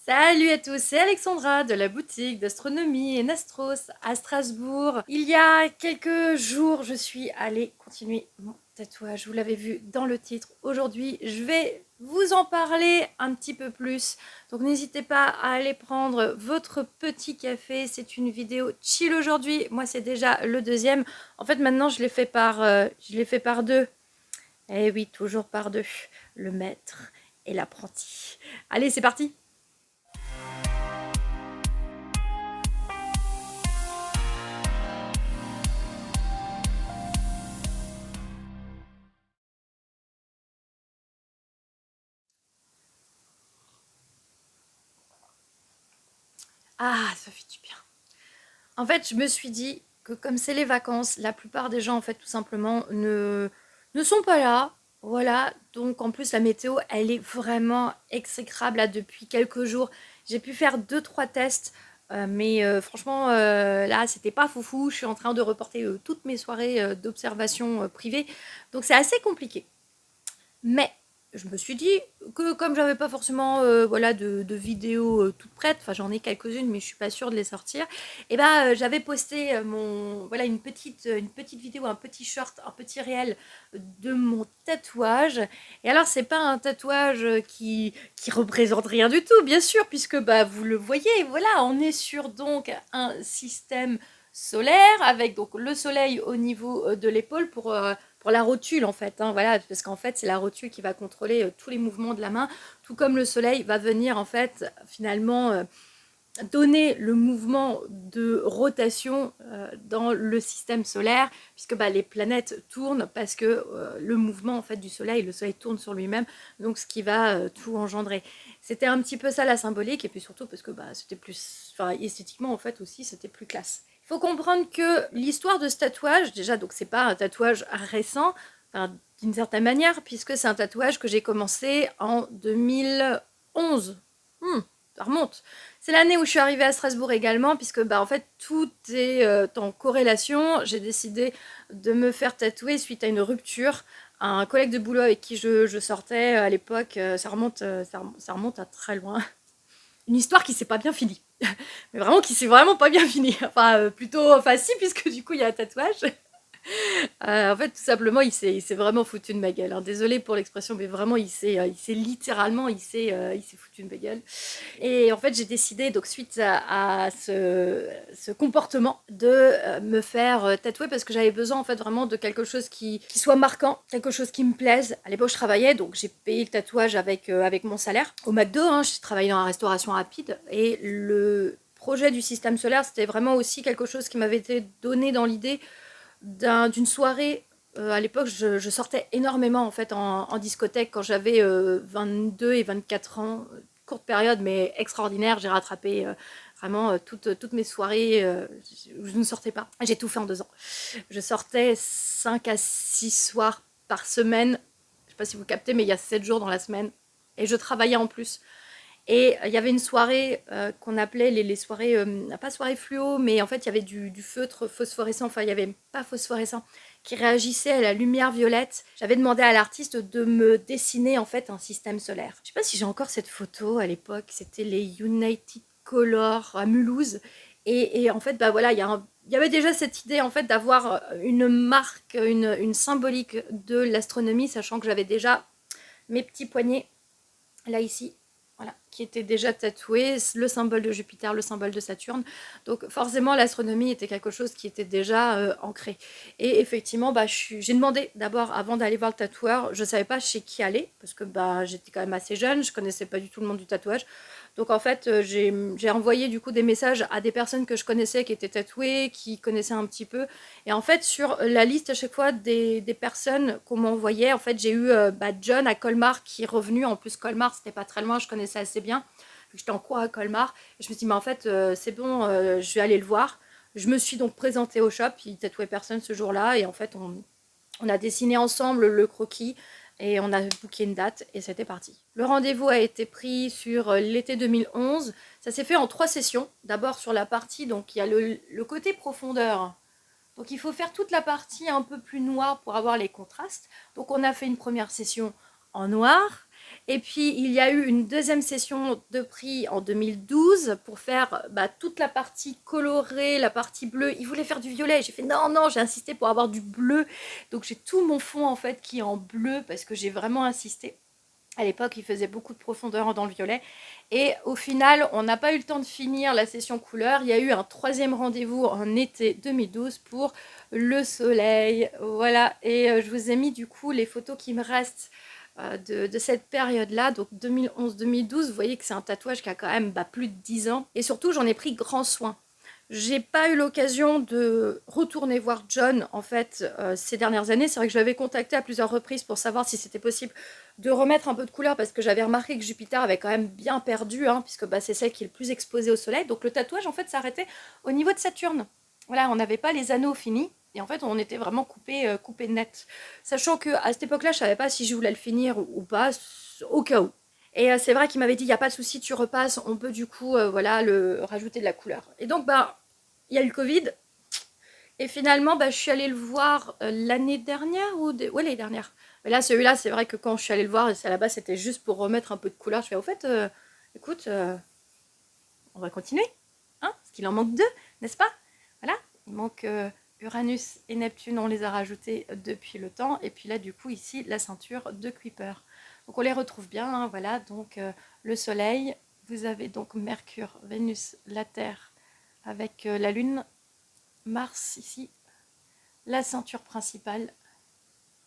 Salut à tous, c'est Alexandra de la boutique d'astronomie et Nastros à Strasbourg. Il y a quelques jours, je suis allée continuer mon tatouage. Vous l'avez vu dans le titre. Aujourd'hui, je vais vous en parler un petit peu plus. Donc n'hésitez pas à aller prendre votre petit café. C'est une vidéo chill aujourd'hui. Moi, c'est déjà le deuxième. En fait, maintenant, je l'ai fait par deux. Eh oui, toujours par deux. Le maître et l'apprenti. Allez, c'est parti! Ah, ça fait du bien. En fait, je me suis dit que comme c'est les vacances, la plupart des gens, en fait, tout simplement, ne sont pas là. Voilà, donc en plus la météo, elle est vraiment exécrable là depuis quelques jours. J'ai pu faire deux, trois tests, mais franchement, là, c'était pas foufou. Je suis en train de reporter toutes mes soirées d'observation privée, donc c'est assez compliqué. Mais je me suis dit que comme j'avais pas forcément voilà, de vidéos toutes prêtes, enfin j'en ai quelques-unes mais je suis pas sûre de les sortir, et ben j'avais posté voilà, une petite vidéo, un petit short, un petit réel de mon tatouage. Et alors c'est pas un tatouage qui représente rien du tout, bien sûr, puisque bah, vous le voyez, voilà, on est sur donc un système solaire avec donc le soleil au niveau de l'épaule pour la rotule en fait, hein, voilà, parce qu'en fait c'est la rotule qui va contrôler tous les mouvements de la main, tout comme le soleil va venir en fait finalement donner le mouvement de rotation dans le système solaire, puisque bah, les planètes tournent parce que le mouvement en fait du soleil, le soleil tourne sur lui-même, donc ce qui va tout engendrer. C'était un petit peu ça la symbolique, et puis surtout parce que bah, c'était plus, enfin esthétiquement en fait aussi c'était plus classe. Il faut comprendre que l'histoire de ce tatouage, déjà donc c'est pas un tatouage récent, enfin, d'une certaine manière, puisque c'est un tatouage que j'ai commencé en 2011. Ça remonte. C'est l'année où je suis arrivée à Strasbourg également, puisque bah, en fait tout est en corrélation. J'ai décidé de me faire tatouer suite à une rupture. Un collègue de boulot avec qui je sortais à l'époque, ça remonte à très loin. Une histoire qui s'est pas bien finie. Mais vraiment qui s'est vraiment pas bien finie. Enfin, plutôt, enfin si, puisque du coup il y a un tatouage. En fait, tout simplement, il s'est vraiment foutu de ma gueule, hein. Désolée pour l'expression, mais vraiment, il s'est littéralement, il s'est foutu de ma gueule. Et en fait, j'ai décidé, donc suite à ce comportement, de me faire tatouer parce que j'avais besoin en fait vraiment de quelque chose qui soit marquant, quelque chose qui me plaise. À l'époque, je travaillais, donc j'ai payé le tatouage avec mon salaire. Au McDo, hein, j'ai travaillé dans la restauration rapide et le projet du système solaire, c'était vraiment aussi quelque chose qui m'avait été donné dans l'idée d'une soirée. À l'époque, je sortais énormément en fait en discothèque quand j'avais 22 et 24 ans. Courte période, mais extraordinaire. J'ai rattrapé vraiment toutes mes soirées où je ne sortais pas. J'ai tout fait en 2 ans. Je sortais 5 à 6 soirs par semaine. Je ne sais pas si vous captez, mais il y a 7 jours dans la semaine. Et je travaillais en plus. Et il y avait une soirée qu'on appelait les soirées, pas soirée fluo, mais en fait il y avait du feutre phosphorescent, enfin il n'y avait pas phosphorescent, qui réagissait à la lumière violette. J'avais demandé à l'artiste de me dessiner en fait un système solaire. Je sais pas si j'ai encore cette photo à l'époque, c'était les United Colors à Mulhouse. Et en fait, bah voilà, il y avait déjà cette idée en fait d'avoir une marque, une symbolique de l'astronomie, sachant que j'avais déjà mes petits poignets là ici, voilà, qui était déjà tatoué, le symbole de Jupiter, le symbole de Saturne. Donc forcément, l'astronomie était quelque chose qui était déjà ancré. Et effectivement, bah, j'ai demandé d'abord, avant d'aller voir le tatoueur, je ne savais pas chez qui aller, parce que bah, j'étais quand même assez jeune, je ne connaissais pas du tout le monde du tatouage. Donc en fait, j'ai envoyé du coup des messages à des personnes que je connaissais qui étaient tatouées, qui connaissaient un petit peu. Et en fait, sur la liste à chaque fois des personnes qu'on m'envoyait, en fait, j'ai eu John à Colmar qui est revenu. En plus, Colmar, c'était pas très loin, je connaissais assez bien. J'étais en cours à Colmar. Et je me suis dit, mais en fait, c'est bon, je vais aller le voir. Je me suis donc présentée au shop, il tatouait personne ce jour-là. Et en fait, on a dessiné ensemble le croquis et on a booké une date et c'était parti. Le rendez-vous a été pris sur l'été 2011. Ça s'est fait en 3 sessions. D'abord sur la partie, donc il y a le côté profondeur. Donc il faut faire toute la partie un peu plus noire pour avoir les contrastes. Donc on a fait une première session en noir. Et puis il y a eu une deuxième session de prix en 2012 pour faire toute la partie colorée, la partie bleue. Ils voulaient faire du violet, j'ai fait non, non, j'ai insisté pour avoir du bleu. Donc j'ai tout mon fond en fait qui est en bleu parce que j'ai vraiment insisté. À l'époque, il faisait beaucoup de profondeur dans le violet. Et au final, on n'a pas eu le temps de finir la session couleur. Il y a eu un troisième rendez-vous en été 2012 pour le soleil. Voilà. Et je vous ai mis du coup les photos qui me restent de cette période-là. Donc 2011-2012, vous voyez que c'est un tatouage qui a quand même plus de 10 ans. Et surtout, j'en ai pris grand soin. J'ai pas eu l'occasion de retourner voir John en fait ces dernières années. C'est vrai que je l'avais contacté à plusieurs reprises pour savoir si c'était possible de remettre un peu de couleur parce que j'avais remarqué que Jupiter avait quand même bien perdu, hein, puisque c'est celle qui est le plus exposée au soleil. Donc le tatouage en fait s'arrêtait au niveau de Saturne. Voilà, on n'avait pas les anneaux finis. Et en fait, on était vraiment coupé net. Sachant qu'à cette époque-là, je savais pas si je voulais le finir ou pas, au cas où. Et c'est vrai qu'il m'avait dit, il n'y a pas de souci, tu repasses, on peut du coup voilà, rajouter de la couleur. Et donc, il y a eu le Covid. Et finalement, je suis allée le voir l'année dernière ouais, l'année dernière. Mais là, celui-là, c'est vrai que quand je suis allée le voir, à la base, c'était juste pour remettre un peu de couleur. Je fais, au fait, écoute, on va continuer. Hein, parce qu'il en manque deux, n'est-ce pas? Voilà, il manque Uranus et Neptune, on les a rajoutés depuis le temps. Et puis là, du coup, ici, la ceinture de Kuiper. Donc on les retrouve bien, hein, voilà. Donc le Soleil, vous avez donc Mercure, Vénus, la Terre, avec la Lune, Mars ici, la ceinture principale,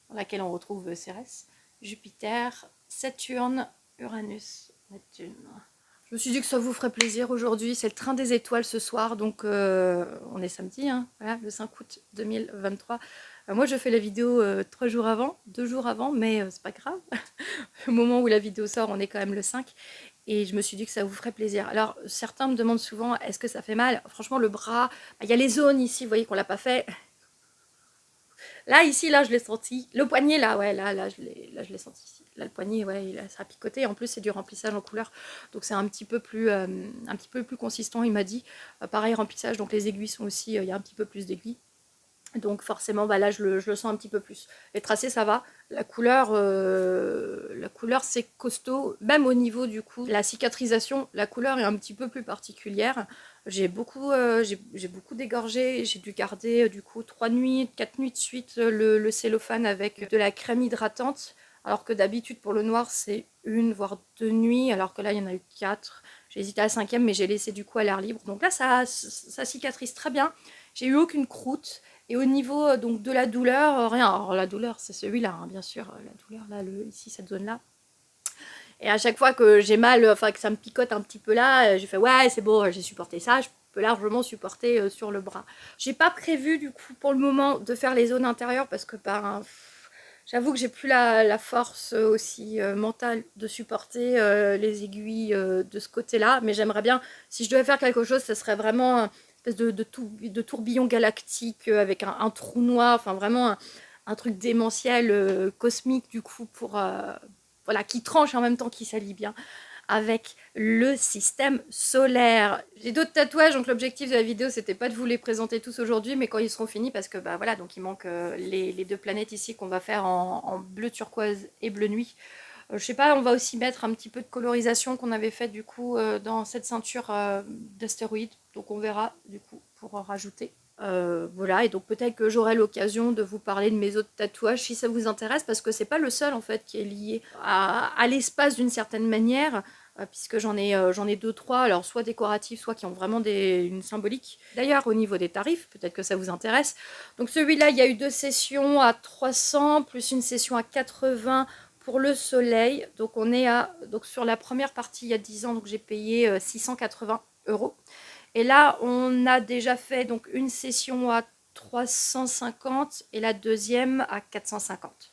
dans laquelle on retrouve Cérès, Jupiter, Saturne, Uranus, Neptune. Je me suis dit que ça vous ferait plaisir aujourd'hui, c'est le train des étoiles ce soir, donc on est samedi, hein, voilà, le 5 août 2023. Moi je fais la vidéo 3 jours avant, 2 jours avant, mais c'est pas grave. Au moment où la vidéo sort, on est quand même le 5. Et je me suis dit que ça vous ferait plaisir. Alors, certains me demandent souvent, est-ce que ça fait mal? Franchement, le bras, il y a les zones ici, vous voyez qu'on l'a pas fait. Là, ici, là, je l'ai senti. Le poignet, là, ouais, là, je l'ai senti ici. Là, le poignet, ouais, ça a picoté. En plus, c'est du remplissage en couleur. Donc, c'est un petit peu plus consistant, il m'a dit. Pareil, remplissage, donc les aiguilles sont aussi, il y a un petit peu plus d'aiguilles. Donc forcément, là, je le sens un petit peu plus. Les tracés, ça va. La couleur c'est costaud. Même au niveau, du coup, la cicatrisation, la couleur est un petit peu plus particulière. J'ai beaucoup dégorgé. J'ai dû garder, du coup, 3 nuits, 4 nuits de suite, le cellophane avec de la crème hydratante. Alors que d'habitude, pour le noir, c'est 1 voire 2 nuits. Alors que là, il y en a eu 4. J'ai hésité à la 5e, mais j'ai laissé, du coup, à l'air libre. Donc là, ça cicatrise très bien. J'ai eu aucune croûte. Et au niveau donc de la douleur, rien. Alors la douleur, c'est celui-là, hein, bien sûr. La douleur, là, ici, cette zone-là. Et à chaque fois que j'ai mal, enfin que ça me picote un petit peu là, j'ai fait ouais, c'est bon, j'ai supporté ça. Je peux largement supporter sur le bras. J'ai pas prévu du coup pour le moment de faire les zones intérieures parce que j'avoue que j'ai plus la force aussi mentale de supporter les aiguilles de ce côté-là. Mais j'aimerais bien, si je devais faire quelque chose, ce serait vraiment espèce de tourbillon galactique avec un trou noir, enfin vraiment un truc démentiel, cosmique du coup, pour voilà, qui tranche en même temps qu'il s'allie bien avec le système solaire. J'ai d'autres tatouages, donc l'objectif de la vidéo, c'était pas de vous les présenter tous aujourd'hui, mais quand ils seront finis, parce que voilà, donc il manque les 2 planètes ici qu'on va faire en bleu turquoise et bleu nuit. Je sais pas, on va aussi mettre un petit peu de colorisation qu'on avait fait du coup dans cette ceinture d'astéroïdes. Donc on verra du coup pour en rajouter. Voilà, et donc peut-être que j'aurai l'occasion de vous parler de mes autres tatouages si ça vous intéresse, parce que c'est pas le seul en fait qui est lié à l'espace d'une certaine manière, puisque j'en ai 2-3, alors soit décoratifs, soit qui ont vraiment une symbolique. D'ailleurs, au niveau des tarifs, peut-être que ça vous intéresse. Donc celui-là, il y a eu 2 sessions à 300, plus une session à 80 pour le soleil. Donc on est donc sur la première partie il y a 10 ans, donc j'ai payé 680 €. Et là, on a déjà fait donc une session à 350 et la deuxième à 450.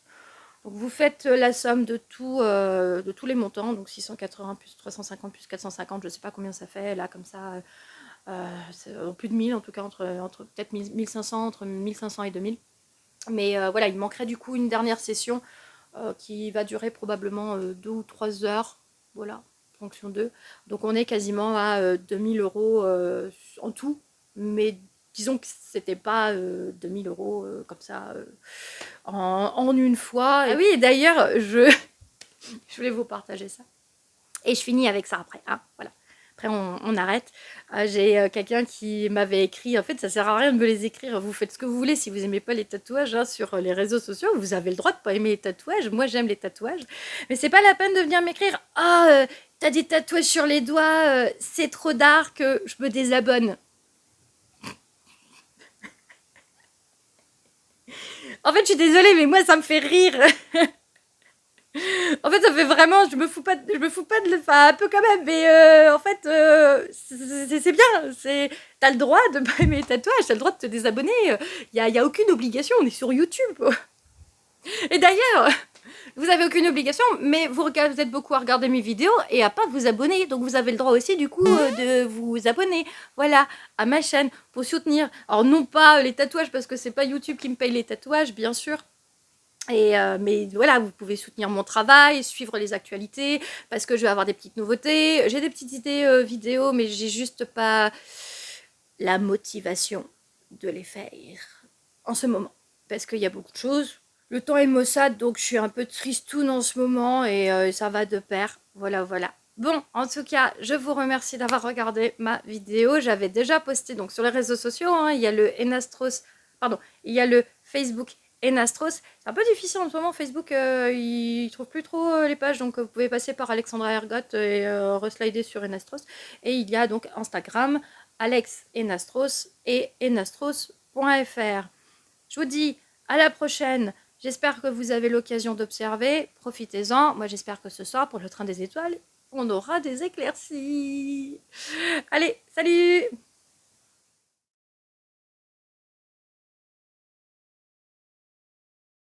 Donc vous faites la somme de tous les montants, donc 680 plus 350 plus 450, je ne sais pas combien ça fait, là comme ça, c'est plus de 1000 en tout cas, entre peut-être 1500, entre 1500 et 2000. Mais voilà, il manquerait du coup une dernière session qui va durer probablement 2 ou 3 heures, voilà, fonction d'eux. Donc on est quasiment à 2000 € en tout, mais disons que c'était pas 2000 € comme ça en une fois. Ah oui, d'ailleurs, Je voulais vous partager ça. Et je finis avec ça après, hein, voilà. Après, on arrête. J'ai quelqu'un qui m'avait écrit, en fait, ça sert à rien de me les écrire. Vous faites ce que vous voulez si vous aimez pas les tatouages hein, sur les réseaux sociaux. Vous avez le droit de pas aimer les tatouages. Moi, j'aime les tatouages. Mais c'est pas la peine de venir m'écrire. Ah, t'as des tatouages sur les doigts, c'est trop dark, je me désabonne. En fait, je suis désolée, mais moi, ça me fait rire. En fait, ça fait vraiment, je me fous pas de, enfin, un peu quand même, mais en fait, c'est bien, t'as le droit de pas aimer les tatouages, t'as le droit de te désabonner, y a aucune obligation, on est sur YouTube. Et d'ailleurs, vous avez aucune obligation, mais vous êtes beaucoup à regarder mes vidéos et à pas vous abonner, donc vous avez le droit aussi du coup de vous abonner, voilà, à ma chaîne pour soutenir. Alors non pas les tatouages parce que c'est pas YouTube qui me paye les tatouages, bien sûr. Mais voilà, vous pouvez soutenir mon travail, suivre les actualités, parce que je vais avoir des petites nouveautés. J'ai des petites idées vidéo, mais j'ai juste pas la motivation de les faire en ce moment. Parce qu'il y a beaucoup de choses. Le temps est maussade, donc je suis un peu tristoune en ce moment, et ça va de pair. Voilà, voilà. Bon, en tout cas, je vous remercie d'avoir regardé ma vidéo. J'avais déjà posté donc sur les réseaux sociaux, hein, il y a le Enastros, pardon, il y a le Facebook Enastros. C'est un peu difficile en ce moment, Facebook, il trouve plus trop les pages, donc vous pouvez passer par Alexandra Ergot et reslider sur Enastros. Et il y a donc Instagram, Alex Enastros et enastros.fr. Je vous dis à la prochaine. J'espère que vous avez l'occasion d'observer. Profitez-en. Moi, j'espère que ce soir, pour le train des étoiles, on aura des éclaircies. Allez, salut!